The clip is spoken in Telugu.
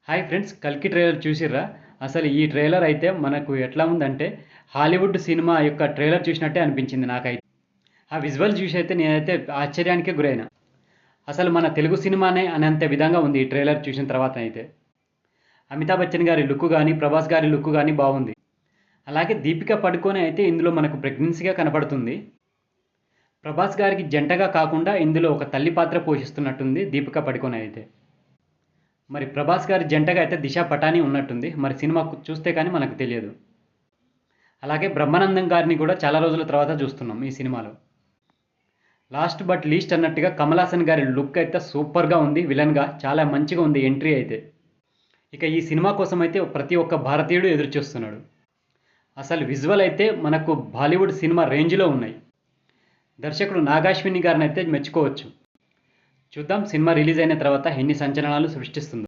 హాయ్ ఫ్రెండ్స్, 'కల్కి' ట్రైలర్ చూసిర్రా? అసలు ఈ ట్రైలర్ అయితే మనకు ఎట్లా ఉందంటే, హాలీవుడ్ సినిమా యొక్క ట్రైలర్ చూసినట్టే అనిపించింది నాకైతే. ఆ విజువల్ చూసి అయితే నేనైతే ఆశ్చర్యానికే గురైన. అసలు మన తెలుగు సినిమానే అనేంత విధంగా ఉంది ఈ ట్రైలర్ చూసిన తర్వాత అయితే. అమితాబ్ బచ్చన్ గారి లుక్ గానీ, ప్రభాస్ గారి లుక్ గానీ బాగుంది. అలాగే దీపిక పడుకోనె అయితే ఇందులో మనకు ప్రెగ్నెన్సీగా కనపడుతుంది. ప్రభాస్ గారికి జంటగా కాకుండా ఇందులో ఒక తల్లి పాత్ర పోషిస్తున్నట్టుంది దీపిక పడుకోనె అయితే. మరి ప్రభాస్ గారి జంటగా అయితే దిశా పటాని ఉన్నట్టుంది. మరి సినిమా చూస్తే కానీ మనకు తెలియదు. అలాగే బ్రహ్మానందం గారిని కూడా చాలా రోజుల తర్వాత చూస్తున్నాం ఈ సినిమాలో. లాస్ట్ బట్ లీస్ట్ అన్నట్టుగా కమల్ హాసన్ గారి లుక్ అయితే సూపర్గా ఉంది. విలన్గా చాలా మంచిగా ఉంది ఎంట్రీ అయితే. ఇక ఈ సినిమా కోసం అయితే ప్రతి ఒక్క భారతీయుడు ఎదురు చూస్తున్నాడు. అసలు విజువల్ అయితే మనకు బాలీవుడ్ సినిమా రేంజ్లో ఉన్నాయి. దర్శకుడు నాగాశ్విని గారిని అయితే మెచ్చుకోవచ్చు. చూద్దాం సినిమా రిలీజ్ అయిన తర్వాత ఎన్ని సంచలనాలు సృష్టిస్తుందో.